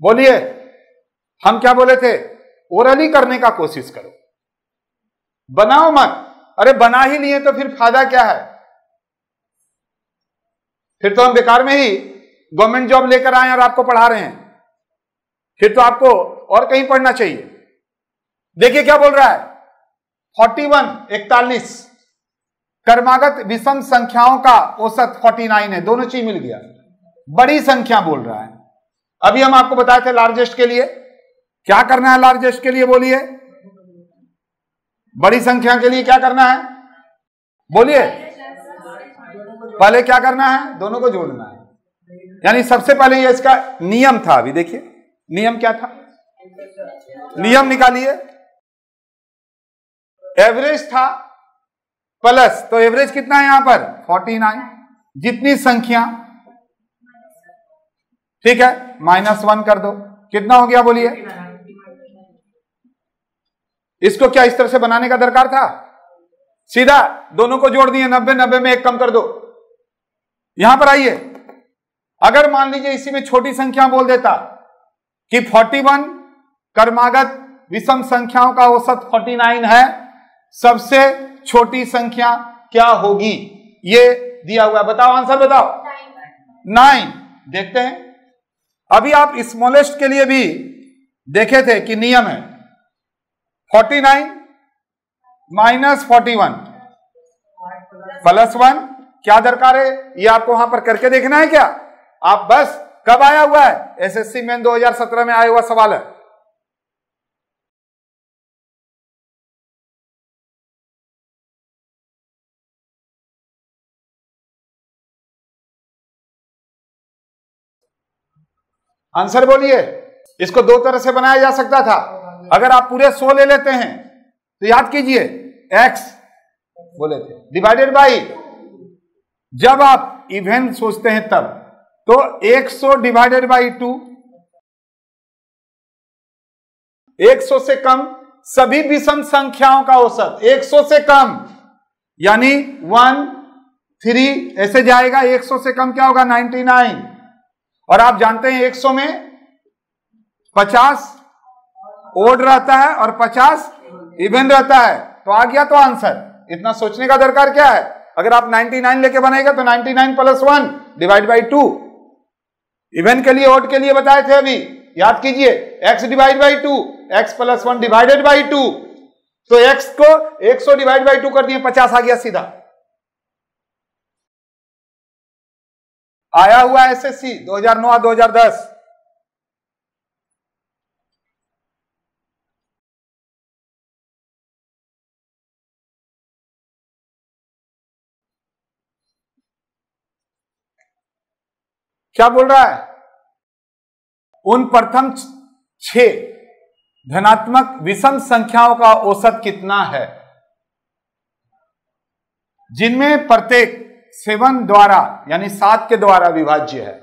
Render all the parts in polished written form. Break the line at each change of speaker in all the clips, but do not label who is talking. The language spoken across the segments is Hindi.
बोलिए, हम क्या बोले थे? ओरली करने का कोशिश करो, बनाओ मत। अरे बना ही लिए तो फिर फायदा क्या है? फिर तो हम बेकार में ही गवर्नमेंट जॉब लेकर आए और आपको पढ़ा रहे हैं। फिर तो आपको और कहीं पढ़ना चाहिए। देखिए क्या बोल रहा है, 41 कर्मागत विषम संख्याओं का औसत 49 है। दोनों चीज मिल गया, बड़ी संख्या बोल रहा है। अभी हम आपको बताए थे लार्जेस्ट के लिए क्या करना है। लार्जेस्ट के लिए बोलिए, बड़ी संख्या के लिए क्या करना है? बोलिए, पहले क्या करना है? दोनों को जोड़ना है। यानी सबसे पहले ये इसका नियम था। अभी देखिए नियम क्या था, नियम निकालिए। एवरेज था प्लस, तो एवरेज कितना है यहां पर? 49। जितनी संख्या, ठीक है, -1 कर दो, कितना हो गया बोलिए? इसको क्या इस तरह से बनाने का दरकार था? सीधा दोनों को जोड़ दिए, 90 में 1 कम कर दो। यहां पर आइए, अगर मान लीजिए इसी में छोटी संख्या बोल देता कि 41 कर्मागत विषम संख्याओं का औसत 49 है, सबसे छोटी संख्या क्या होगी? ये दिया हुआ है, बताओ आंसर बताओ। 9। देखते हैं, अभी आप स्मॉलेस्ट के लिए भी देखे थे कि नियम है 49 - 41 + 1। क्या दरकार है? ये आपको वहां पर करके देखना है क्या? आप बस कब आया हुआ है? एसएससी में 2017 में आया हुआ सवाल है। आंसर बोलिए। इसको दो तरह से बनाया जा सकता था। अगर आप पूरे 100 ले लेते हैं तो याद कीजिए x बोले थे डिवाइडेड बाई, जब आप इवेन सोचते हैं तब तो 100 डिवाइडेड बाई 2, 100 से कम सभी विषम संख्याओं का औसत 100 से कम, यानी 1 3 ऐसे जाएगा। 100 से कम क्या होगा? 99। और आप जानते हैं 100 में 50 ओड रहता है और 50 इवन रहता है, तो आ गया तो आंसर। इतना सोचने का दरकार क्या है? अगर आप 99 लेके बनेगा तो 99 + 1 डिवाइड बाई 2। इवन के लिए, ओड के लिए बताए थे अभी, याद कीजिए। x divide by 2, x + 1 divided by 2, तो x को 100 डिवाइड बाई 2 कर दिए, 50 आ गया सीधा। आया हुआ एसएससी 2009 2010। क्या बोल रहा है? उन प्रथम 6 धनात्मक विषम संख्याओं का औसत कितना है जिनमें प्रत्येक 7 द्वारा यानी 7 के द्वारा विभाज्य है।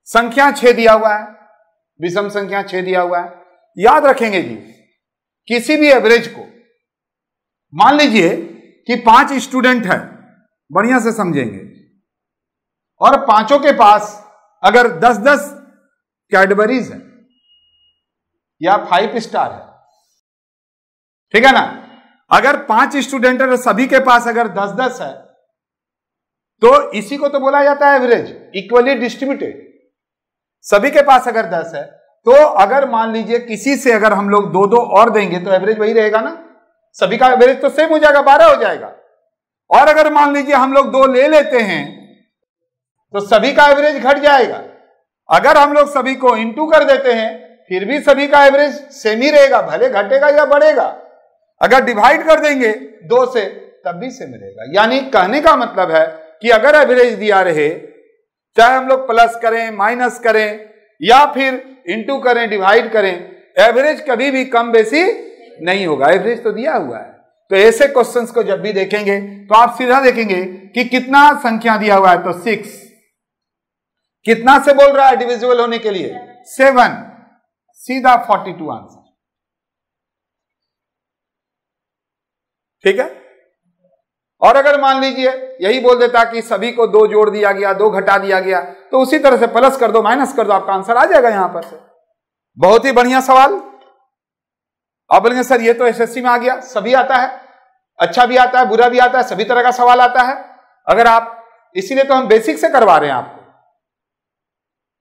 संख्या 6 दिया हुआ है, विषम संख्या 6 दिया हुआ है। याद रखेंगे जी, किसी भी एवरेज को, मान लीजिए कि 5 स्टूडेंट है, बढ़िया से समझेंगे, और पांचों के पास अगर 10-10 कैडबरीज है या 5 स्टार है, ठीक है ना। अगर 5 स्टूडेंट है, सभी के पास अगर 10-10 है, तो इसी को तो बोला जाता है एवरेज, इक्वली डिस्ट्रीब्यूटेड। सभी के पास अगर 10 है, तो अगर मान लीजिए किसी से अगर हम लोग 2-2 और देंगे तो एवरेज वही रहेगा ना, सभी का एवरेज तो सेम हो जाएगा, 12 हो जाएगा। और अगर मान लीजिए हम लोग 2 ले लेते हैं तो सभी का एवरेज घट जाएगा। अगर हम लोग सभी को इंटू कर देते हैं फिर भी सभी का एवरेज सेम ही रहेगा, भले घटेगा या बढ़ेगा। अगर डिवाइड कर देंगे 2 से तब भी सेम रहेगा। यानी कहने का मतलब है कि अगर एवरेज दिया रहे, चाहे हम लोग प्लस करें, माइनस करें या फिर इंटू करें, डिवाइड करें, एवरेज कभी भी कम बेसी नहीं होगा। एवरेज तो दिया हुआ है। तो ऐसे क्वेश्चंस को जब भी देखेंगे तो आप सीधा देखेंगे कि कितना संख्या दिया हुआ है, तो 6 कितना से बोल रहा है डिविजिबल होने के लिए? 7, सीधा 42 आंसर, ठीक है। और अगर मान लीजिए यही बोल देता कि सभी को 2 जोड़ दिया गया, 2 घटा दिया गया, तो उसी तरह से प्लस कर दो, माइनस कर दो, आपका आंसर आ जाएगा यहां पर से। बहुत ही बढ़िया सवाल। आप बोलेंगे सर ये तो एसएससी में आ गया, सभी आता है, अच्छा भी आता है, बुरा भी आता है, सभी तरह का सवाल आता है। अगर आप, इसीलिए तो हम बेसिक से करवा रहे हैं आपको।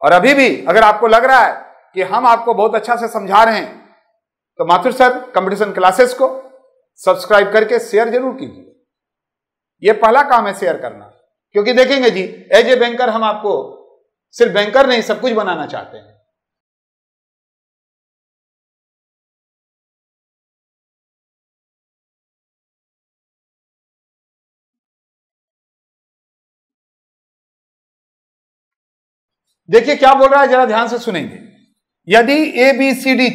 और अभी भी अगर आपको लग रहा है कि हम आपको बहुत अच्छा से समझा रहे हैं, तो माथुर सर कंपटीशन क्लासेस को सब्सक्राइब करके शेयर जरूर कीजिए। यह पहला काम है, शेयर करना। क्योंकि देखेंगे जी, एज ए बैंकर हम आपको सिर्फ बैंकर नहीं, सब कुछ बनाना चाहते हैं। देखिए क्या बोल रहा है, जरा ध्यान से सुनेंगे। यदि ए बी सी डी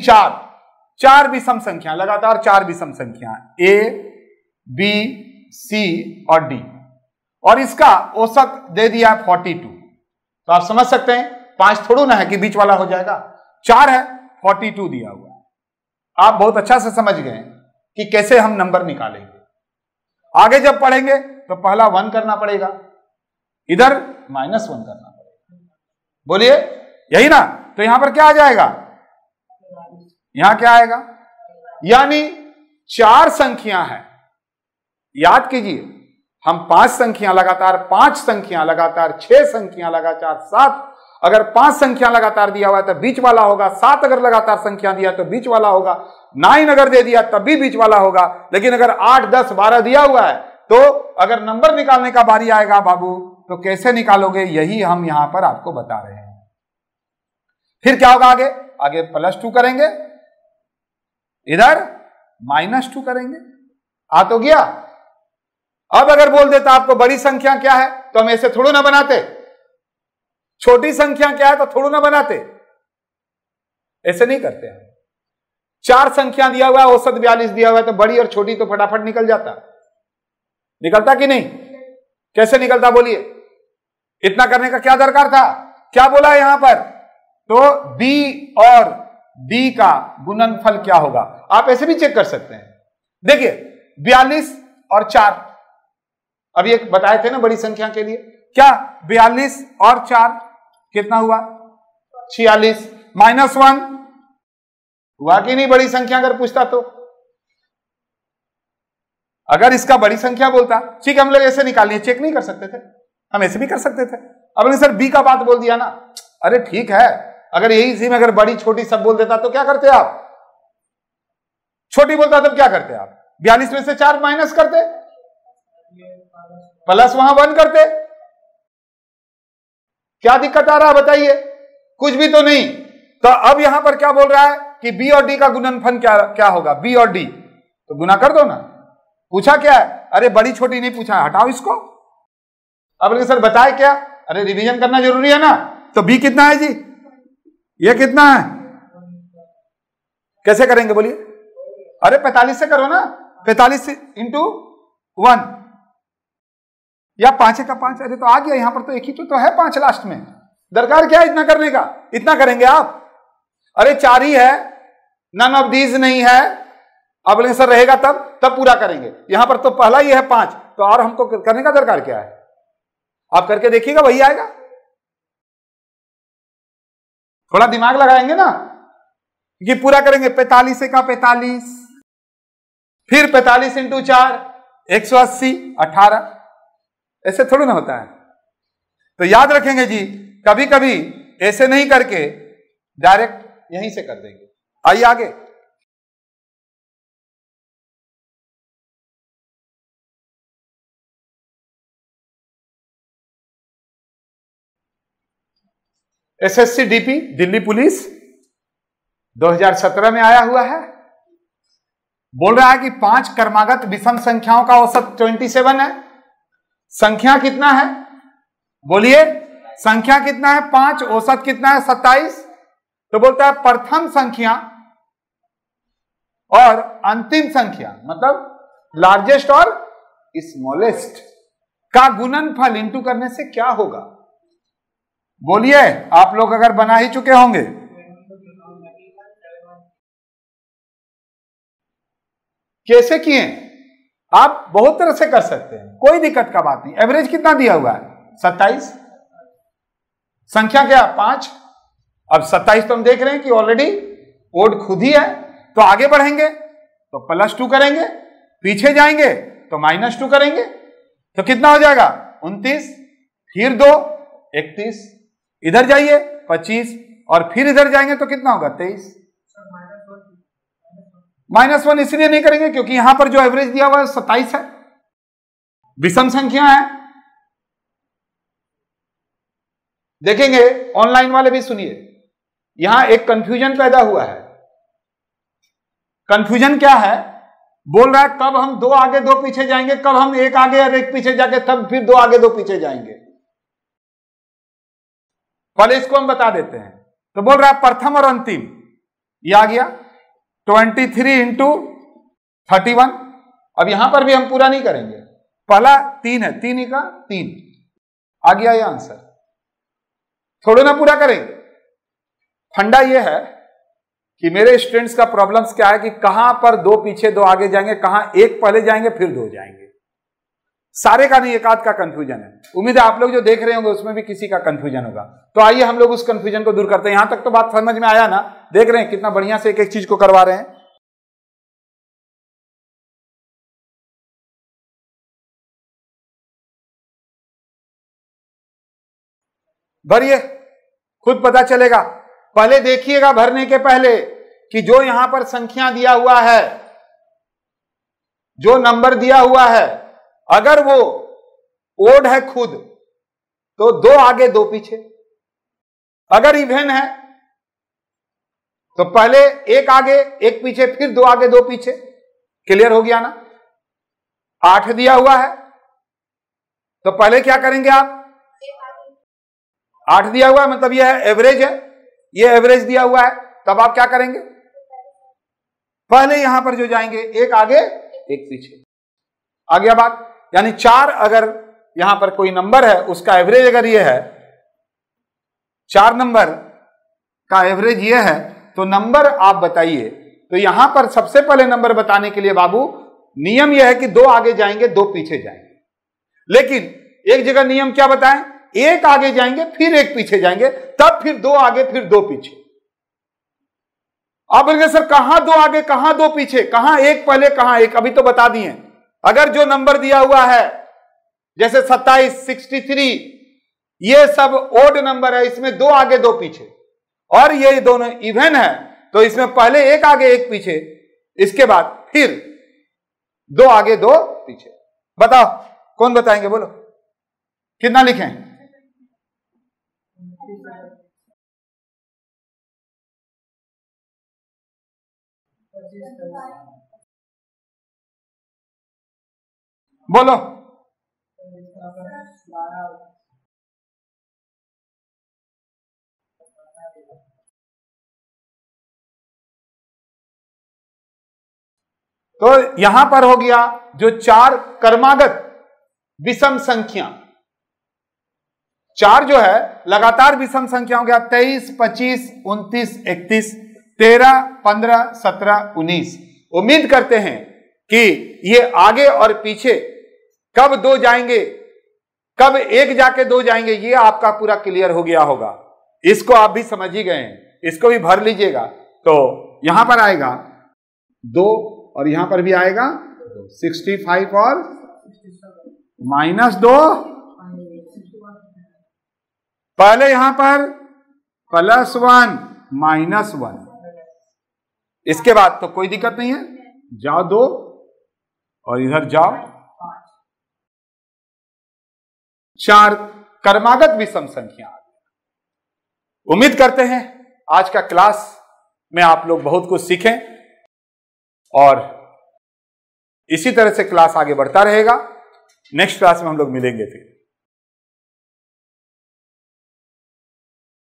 चार विषम संख्या, लगातार 4 विषम संख्या ए बी सी और डी, और इसका औसत दे दिया 42, तो आप समझ सकते हैं 5 थोड़ा ना है कि बीच वाला हो जाएगा, 4 है, 42 दिया हुआ है। आप बहुत अच्छा से समझ गए कि कैसे हम नंबर निकालेंगे। आगे जब पढ़ेंगे तो पहला 1 करना पड़ेगा, इधर -1 करना पड़ेगा। बोलिए यही ना। तो यहां पर क्या आ जाएगा, यहां क्या आएगा, यानी 4 संख्या है। याद कीजिए, हम 5 संख्या लगातार, 5 संख्या लगातार, 6 संख्या लगातार, 7, अगर 5 संख्या लगातार दिया हुआ है तो बीच वाला होगा, 7 अगर लगातार संख्या दिया तो बीच वाला होगा, 9 अगर दे दिया तब भी बीच वाला होगा। लेकिन अगर 8, 10, 12 दिया हुआ है तो अगर नंबर निकालने का बारी आएगा बाबू, तो कैसे निकालोगे, यही हम यहां पर आपको बता रहे हैं। फिर क्या होगा आगे, आगे +2 करेंगे, इधर -2 करेंगे। आ तो गया। अब अगर बोल देता आपको बड़ी संख्या क्या है, तो हम ऐसे थोड़ा ना बनाते, छोटी संख्या क्या है तो थोड़ा ना बनाते, ऐसे नहीं करते हैं। 4 संख्या दिया हुआ है, औसत 42 दिया हुआ है, तो बड़ी और छोटी तो फटाफट निकल जाता, निकलता कि नहीं, कैसे निकलता बोलिए। इतना करने का क्या दरकार था, क्या बोला यहां पर, तो B और D का गुणनफल क्या होगा, आप ऐसे भी चेक कर सकते हैं। देखिए 42 और 4, अभी एक बताए थे ना बड़ी संख्या के लिए, क्या 42 और 4 कितना हुआ, 46, -1 हुआ कि नहीं बड़ी संख्या अगर पूछता तो। अगर इसका बड़ी संख्या बोलता, ठीक है हम लोग ऐसे निकाल लिए, चेक नहीं कर सकते थे, हम ऐसे भी कर सकते थे। अब सर B का बात बोल दिया ना, अरे ठीक है, अगर यही इसी में अगर बड़ी छोटी सब बोल देता तो क्या करते आप, छोटी बोलता तब क्या करते आप, 42 में से 4 माइनस करते, प्लस वहां 1 करते, क्या दिक्कत आ रहा है बताइए, कुछ भी तो नहीं। तो अब यहां पर क्या बोल रहा है कि B और D का गुणनफल क्या होगा, B और D, तो गुना कर दो ना। पूछा क्या है, अरे बड़ी छोटी नहीं पूछा है, हटाओ इसको। अब सर बताए क्या, अरे रिवीजन करना जरूरी है ना। तो B कितना है जी, ये कितना है, कैसे करेंगे बोलिए, अरे 45 से करो ना, 45 इंटू 1 या 5 का 5, अरे तो आ गया, यहां पर तो एक ही तो है 5 लास्ट में, दरकार क्या है इतना करने का, इतना करेंगे आप। अरे 4 ही है, नन ऑफ दीज नहीं है, अब बोलेंगे सर रहेगा तब पूरा करेंगे, यहां पर तो पहला ही है 5, तो और हमको करने का दरकार क्या है, आप करके देखिएगा वही आएगा। थोड़ा दिमाग लगाएंगे ना, ये पूरा करेंगे, 45 का 45, फिर 45 इंटू 4 180, 18, ऐसे थोड़ा ना होता है। तो याद रखेंगे जी, कभी कभी ऐसे नहीं करके डायरेक्ट यहीं से कर देंगे। आइए आगे, SSC DP दिल्ली पुलिस 2017 में आया हुआ है, बोल रहा है कि 5 क्रमागत विषम संख्याओं का औसत 27 है। संख्या कितना है बोलिए, संख्या कितना है 5, औसत कितना है 27। तो बोलता है प्रथम संख्या और अंतिम संख्या, मतलब लार्जेस्ट और स्मॉलेस्ट का गुणनफल इंटू करने से क्या होगा। बोलिए, आप लोग अगर बना ही चुके होंगे, कैसे किए, आप बहुत तरह से कर सकते हैं, कोई दिक्कत का बात नहीं। एवरेज कितना दिया हुआ है? 27। संख्या क्या? 5। अब 27 तो हम देख रहे हैं कि ऑलरेडी ओड खुद ही है, तो आगे बढ़ेंगे तो +2 करेंगे, पीछे जाएंगे तो -2 करेंगे, तो कितना हो जाएगा? 29, फिर 2 31, इधर जाइए 25, और फिर इधर जाएंगे तो कितना होगा? 23। -1 इसलिए नहीं करेंगे क्योंकि यहां पर जो एवरेज दिया हुआ है 27 है, विषम संख्या है। देखेंगे ऑनलाइन वाले भी सुनिए, यहां एक कंफ्यूजन पैदा हुआ है। कंफ्यूजन क्या है? बोल रहा है कब हम 2 आगे 2 पीछे जाएंगे, कब हम 1 आगे और 1 पीछे जाके तब फिर 2 आगे 2 पीछे जाएंगे। पहले इसको हम बता देते हैं। तो बोल रहा है प्रथम और अंतिम, ये आ गया 23 × 31। अब यहां पर भी हम पूरा नहीं करेंगे, पहला 3 है, 3 का 3 आ गया ये आंसर, थोड़ा ना पूरा करेंगे। फंडा ये है कि मेरे स्टूडेंट्स का प्रॉब्लम्स क्या है कि कहां पर 2 पीछे 2 आगे जाएंगे, कहां 1 पहले जाएंगे फिर 2 जाएंगे। सारे का नहीं, एक आध का कंफ्यूजन है। उम्मीद है आप लोग जो देख रहे होंगे उसमें भी किसी का कंफ्यूजन होगा। तो आइए हम लोग उस कंफ्यूजन को दूर करते हैं। यहां तक तो बात समझ में आया ना? देख रहे हैं कितना बढ़िया से एक एक चीज को करवा रहे हैं। भरिए, खुद पता चलेगा। पहले देखिएगा भरने के पहले कि जो यहां पर संख्या दिया हुआ है, जो नंबर दिया हुआ है, अगर वो ओड है खुद तो 2 आगे 2 पीछे, अगर इवन है तो पहले 1 आगे 1 पीछे फिर 2 आगे 2 पीछे। क्लियर हो गया ना? 8 दिया हुआ है तो पहले क्या करेंगे आप? 8 दिया हुआ है मतलब यह है एवरेज है, ये एवरेज दिया हुआ है, तब आप क्या करेंगे? पहले यहां पर जो जाएंगे 1 आगे 1 पीछे। आ गया बात? यानी 4 अगर यहां पर कोई नंबर है उसका एवरेज अगर ये है, 4 नंबर का एवरेज ये है, तो नंबर आप बताइए। तो यहां पर सबसे पहले नंबर बताने के लिए बाबू नियम यह है कि 2 आगे जाएंगे 2 पीछे जाएंगे। लेकिन एक जगह नियम क्या बताएं? 1 आगे जाएंगे फिर 1 पीछे जाएंगे, तब फिर 2 आगे फिर 2 पीछे। आप बोलेंगे सर कहां 2 आगे कहां 2 पीछे, कहां 1 पहले कहां 1? अभी तो बता दिए। अगर जो नंबर दिया हुआ है जैसे 27, 63, ये सब ओड नंबर है, इसमें 2 आगे 2 पीछे, और ये दोनों इवन है तो इसमें पहले 1 आगे 1 पीछे, इसके बाद फिर 2 आगे 2 पीछे। बताओ कौन बताएंगे? बोलो कितना लिखें? बोलो। तो यहां पर हो गया जो 4 क्रमागत विषम संख्या, 4 जो है लगातार विषम संख्या हो गया। 23, 25, 29, 31, 13, 15, 17, 19। उम्मीद करते हैं कि ये आगे और पीछे कब 2 जाएंगे, कब 1 जाके 2 जाएंगे, ये आपका पूरा क्लियर हो गया होगा। इसको आप भी समझ ही गए हैं, इसको भी भर लीजिएगा। तो यहां पर आएगा 2 और यहां पर भी आएगा 65 और -2। पहले यहां पर +1 -1, इसके बाद तो कोई दिक्कत नहीं है, जाओ 2 और इधर जाओ 4 क्रमागत विषम संख्या। उम्मीद करते हैं आज का क्लास में आप लोग बहुत कुछ सीखें और इसी तरह से क्लास आगे बढ़ता रहेगा। नेक्स्ट क्लास में हम लोग मिलेंगे फिर।